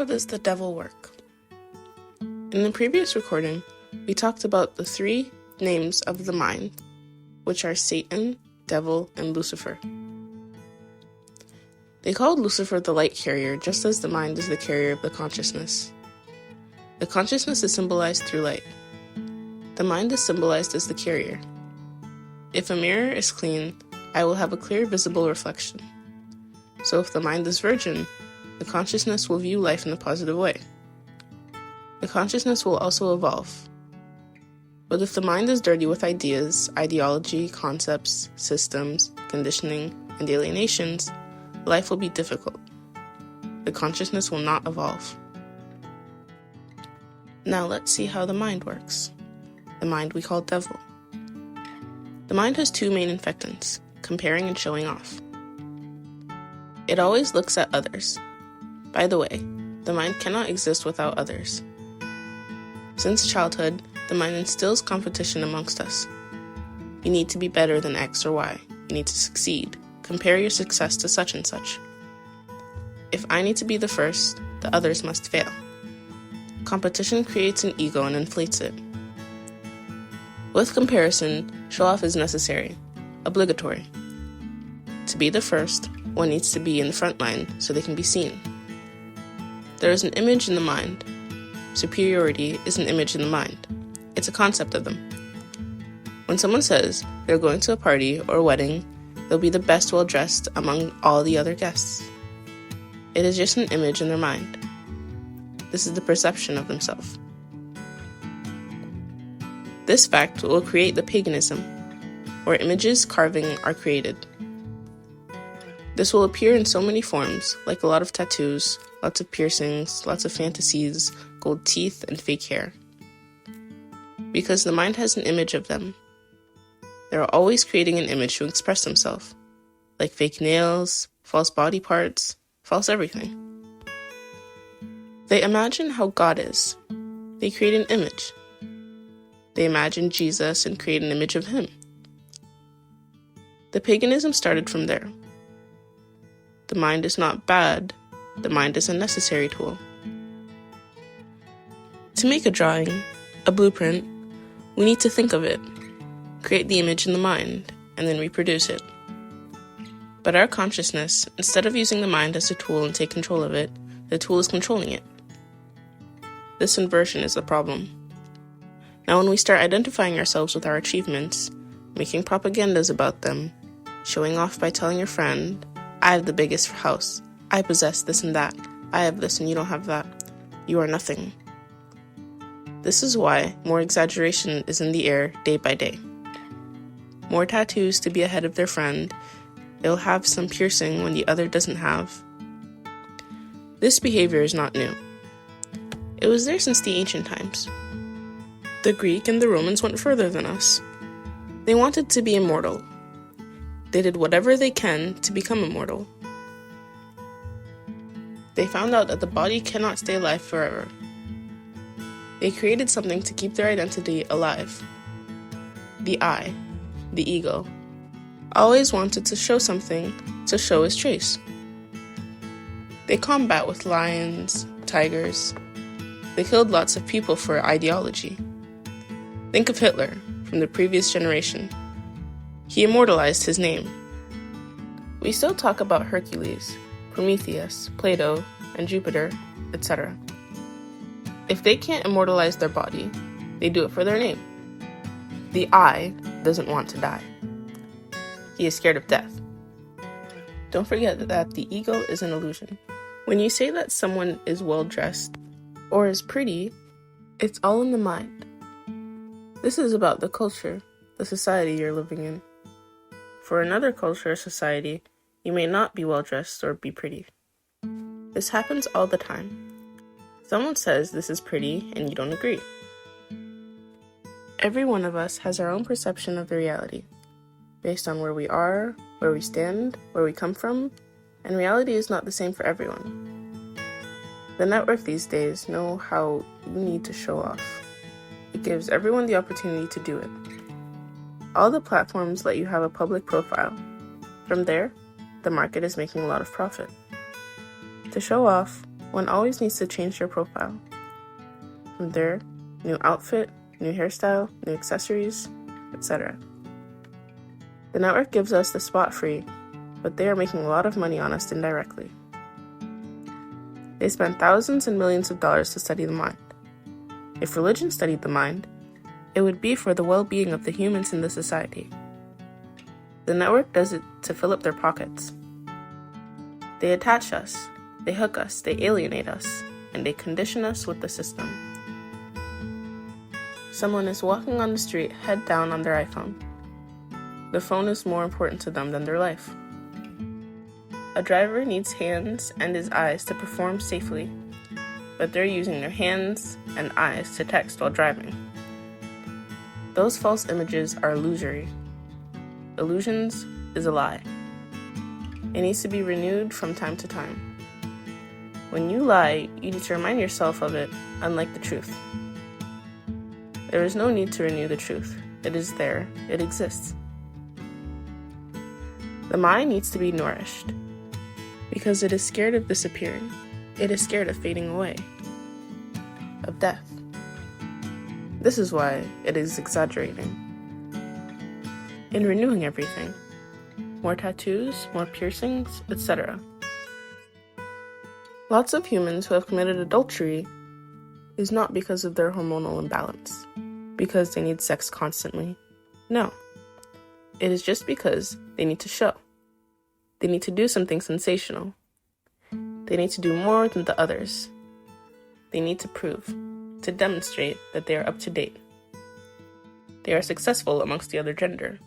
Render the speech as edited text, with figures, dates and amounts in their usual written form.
does the devil work? In the previous recording, we talked about the three names of the mind, which are Satan, Devil, and Lucifer. They called Lucifer the light carrier, just as the mind is the carrier of the consciousness. The consciousness is symbolized through light. The mind is symbolized as the carrier. If a mirror is clean, I will have a clear visible reflection. So if the mind is virgin, the consciousness will view life in a positive way. The consciousness will also evolve. But if the mind is dirty with ideas, ideology, concepts, systems, conditioning, and alienations, life will be difficult. The consciousness will not evolve. Now let's see how the mind works. The mind we call devil. The mind has two main infectants, comparing and showing off. It always looks at others. By the way, the mind cannot exist without others. Since childhood, the mind instills competition amongst us. You need to be better than X or Y. You need to succeed. Compare your success to such and such. If I need to be the first, the others must fail. Competition creates an ego and inflates it. With comparison, show-off is necessary, obligatory. To be the first, one needs to be in the front line so they can be seen. There is an image in the mind. Superiority is an image in the mind. It's a concept of them. When someone says they're going to a party or a wedding, they'll be the best well-dressed among all the other guests. It is just an image in their mind. This is the perception of themselves. This fact will create the paganism, where images carving are created. This will appear in so many forms, like a lot of tattoos, lots of piercings, lots of fantasies, gold teeth, and fake hair. Because the mind has an image of them. They're always creating an image to express themselves, like fake nails, false body parts, false everything. They imagine how God is. They create an image. They imagine Jesus and create an image of him. The paganism started from there. The mind is not bad. The mind is a necessary tool. To make a drawing, a blueprint, we need to think of it, create the image in the mind, and then reproduce it. But our consciousness, instead of using the mind as a tool and take control of it, the tool is controlling it. This inversion is the problem. Now when we start identifying ourselves with our achievements, making propagandas about them, showing off by telling your friend, I have the biggest house, I possess this and that, I have this and you don't have that, you are nothing. This is why more exaggeration is in the air day by day. More tattoos to be ahead of their friend, they'll have some piercing when the other doesn't have. This behavior is not new. It was there since the ancient times. The Greek and the Romans went further than us. They wanted to be immortal. They did whatever they can to become immortal. They found out that the body cannot stay alive forever. They created something to keep their identity alive. The I, the ego, always wanted to show something to show his trace. They combat with lions, tigers. They killed lots of people for ideology. Think of Hitler from the previous generation. He immortalized his name. We still talk about Hercules, Prometheus, Plato, and Jupiter, etc. If they can't immortalize their body, they do it for their name. The I doesn't want to die. He is scared of death. Don't forget that the ego is an illusion. When you say that someone is well-dressed or is pretty, it's all in the mind. This is about the culture, the society you're living in. For another culture or society, you may not be well-dressed or be pretty. This happens all the time. Someone says this is pretty and you don't agree. Every one of us has our own perception of the reality, based on where we are, where we stand, where we come from, and reality is not the same for everyone. The network these days know how you need to show off. It gives everyone the opportunity to do it. All the platforms let you have a public profile. From there, the market is making a lot of profit. To show off, One always needs to change their profile. From there, new outfit, new hairstyle, new accessories, etc. The network gives us the spot free, but they are making a lot of money on us indirectly. They spend thousands and millions of dollars to study the mind. If religion studied the mind, it would be for the well-being of the humans in the society. The network does it to fill up their pockets. They attach us, they hook us, they alienate us, and they condition us with the system. Someone is walking on the street, head down on their iPhone. The phone is more important to them than their life. A driver needs hands and his eyes to perform safely, but they're using their hands and eyes to text while driving. Those false images are illusory. Illusions is a lie. It needs to be renewed from time to time. When you lie, you need to remind yourself of it, unlike the truth. There is no need to renew the truth. It is there. It exists. The mind needs to be nourished because it is scared of disappearing. It is scared of fading away, of death. This is why it is exaggerating. In renewing everything, more tattoos, more piercings, etc. Lots of humans who have committed adultery is not because of their hormonal imbalance, because they need sex constantly. No. It is just because they need to show. They need to do something sensational. They need to do more than the others. They need to prove, to demonstrate that they are up to date. They are successful amongst the other gender.